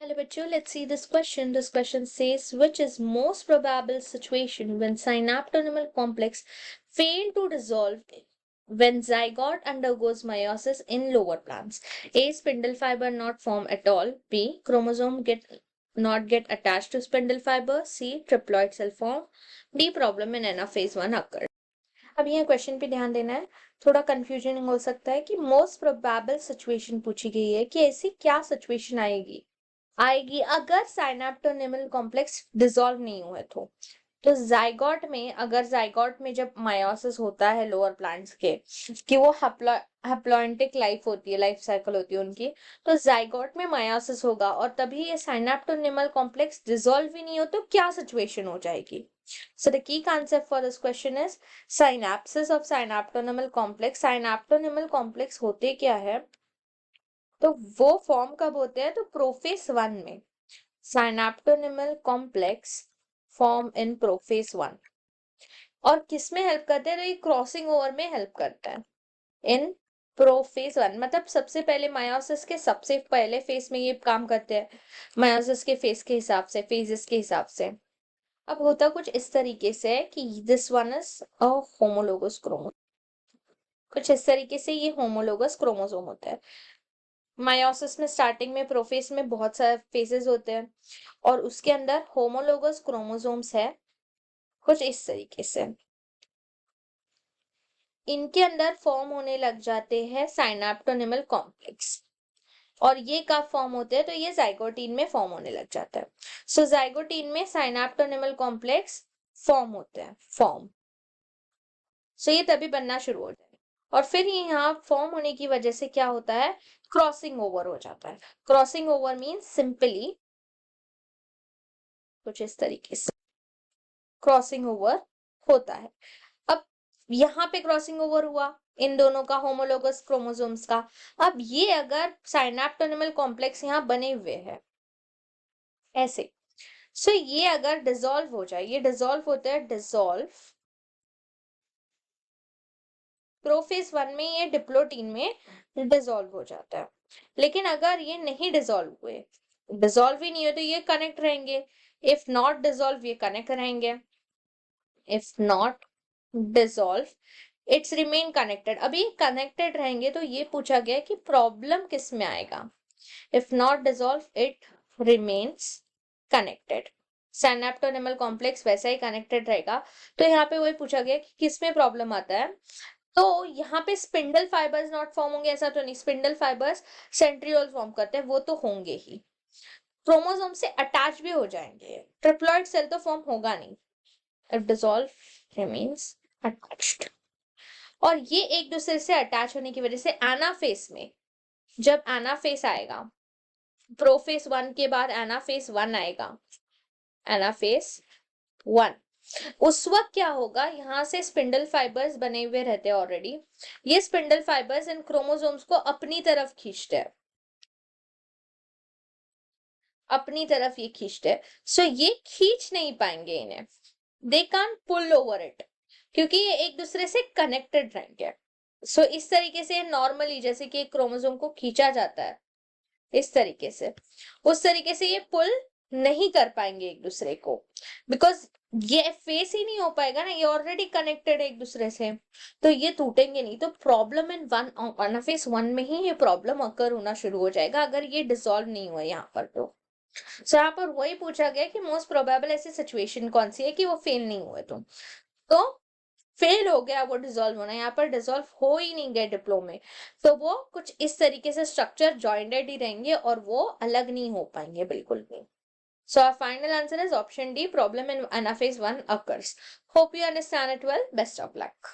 Hello, bachcho. Let's see this question. This question says, which is most probable situation when synaptonemal complex fail to dissolve when zygote undergoes meiosis in lower plants? A. Spindle fiber not form at all. B. Chromosome not get attached to spindle fiber. C. Triploid cell form. D. Problem in anaphase 1 occur. अब यहाँ question पे ध्यान देना है. थोड़ा confusion हो सकता है कि मोस्ट प्रोबेबल सिचुएशन पूछी गई है कि ऐसी क्या सिचुएशन आएगी अगर साइनेप्टोनेमल कॉम्प्लेक्स डिसॉल्व नहीं हुए तो जाइगोट में, अगर जाइगोट में जब मायोसिस होता है लोअर प्लांट्स के, कि वो हैप्लॉइंटिक लाइफ होती है, लाइफ साइकिल होती है उनकी, तो जाइगोट में मायोसिस होगा और तभी ये साइनेप्टोनेमल कॉम्प्लेक्स डिसॉल्व ही नहीं हो तो क्या सिचुएशन हो जाएगी. So the key concept for this question is synapses of synaptonemal complex. Synaptonemal complex होते क्या है, तो वो फॉर्म कब होते हैं, तो प्रोफेस 1 में साइनेप्टोनिमल कॉम्प्लेक्स फॉर्म इन प्रोफेस 1. और किस में हेल्प करते हैं, तो ये क्रॉसिंग ओवर में हेल्प करता है इन प्रोफेस 1. मतलब सबसे पहले मायोसिस के सबसे पहले फेस में ये काम करते हैं, मायोसिस के फेस के हिसाब से, फेजेस के हिसाब से. अब होता कुछ इस तरीके से कि this one is a homologous chromosome. कुछ इस तरीके से ये होमोलोगस क्रोमोसोम होता है. मायोसिस में स्टार्टिंग में प्रोफेस में बहुत सारे फेजेस होते हैं और उसके अंदर होमोलोगस क्रोमोसोम्स है कुछ इस तरीके से. इनके अंदर फॉर्म होने लग जाते हैं साइनेप्टोनिमल कॉम्प्लेक्स. और ये कब फॉर्म होते हैं, तो ये जाइगोटीन में फॉर्म होने लग जाता है. सो जाइगोटीन में साइनेप्टोनिमल कॉम्प्लेक्स फॉर्म होते हैं, फॉर्म. सो ये तभी बनना शुरू हो जाए और फिर ये यहाँ फॉर्म होने की वजह से क्या होता है, क्रॉसिंग ओवर हो जाता है. क्रॉसिंग ओवर मीन्स सिंपली कुछ इस तरीके से क्रॉसिंग ओवर होता है. अब यहाँ पे क्रॉसिंग ओवर हुआ इन दोनों का, होमोलोगस क्रोमोसोम्स का. अब ये अगर साइनेप्टोनिमल कॉम्प्लेक्स यहाँ बने हुए हैं ऐसे, सो ये अगर डिसॉल्व हो जाए, ये डिसॉल्व होता है, डिसॉल्व प्रोफेस 1 में, ये डिप्लोटीन में डिसॉल्व हो जाता है. लेकिन अगर ये नहीं डिसॉल्व हुए, डिसॉल्व ही नहीं हो, तो ये कनेक्ट रहेंगे. इफ नॉट डिसॉल्व, ये कनेक्ट रहेंगे. If not dissolve, it's remain connected. अभी कनेक्टेड रहेंगे तो ये पूछा गया कि प्रॉब्लम किस में आएगा. If not dissolve, it remains connected. Synaptonemal complex वैसा ही कनेक्टेड रहेगा. तो यहाँ पे वही पूछा गया कि किस में प्रॉब्लम आता है. तो यहाँ पे स्पिंडल फाइबर्स नॉट फॉर्म होंगे ऐसा तो नहीं. स्पिंडल फाइबर्स सेंट्रियोल फॉर्म करते हैं, वो तो होंगे ही. क्रोमोसोम से अटैच भी हो जाएंगे, ट्रिप्लॉइड सेल तो फॉर्म होगा नहीं. If dissolve, remains attached. और ये एक दूसरे से अटैच होने की वजह से एनाफेस में, जब एनाफेस आएगा, प्रोफेस 1 के बाद एनाफेस 1 आएगा, एनाफेस 1, उस वक्त क्या होगा, यहां से स्पिंडल फाइबर्स बने हुए रहते हैं ऑलरेडी. ये स्पिंडल फाइबर्स इन क्रोमोसोम्स को अपनी तरफ खींचते हैं, अपनी तरफ ये खींचते हैं. सो ये खींच नहीं पाएंगे इन्हें, they can't pull over it, क्योंकि ये एक दूसरे से कनेक्टेड रहेंगे. सो इस तरीके से नॉर्मली जैसे कि क्रोमोसोम को खींचा जाता है इस तरीके से, उस तरीके से ये पुल नहीं कर पाएंगे एक दूसरे को, बिकॉज ये फेस ही नहीं हो पाएगा ना, ये ऑलरेडी कनेक्टेड है एक दूसरे से, तो ये टूटेंगे नहीं. तो प्रॉब्लम इन एनाफेस 1 में ही ये प्रॉब्लम अकर होना शुरू हो जाएगा अगर ये डिसॉल्व नहीं हुआ यहाँ पर. तो सो यहाँ पर वही पूछा गया कि मोस्ट प्रोबेबल ऐसी सिचुएशन कौन सी है कि वो फेल नहीं हुए. तो फेल हो गया वो डिसॉल्व होना, यहाँ पर डिसॉल्व हो ही नहीं गए डिप्लो में, तो वो कुछ इस तरीके से स्ट्रक्चर जॉइंटेड ही रहेंगे और वो अलग नहीं हो पाएंगे बिल्कुल भी. So our final answer is option D, problem in anaphase 1 occurs. Hope you understand it well. Best of luck.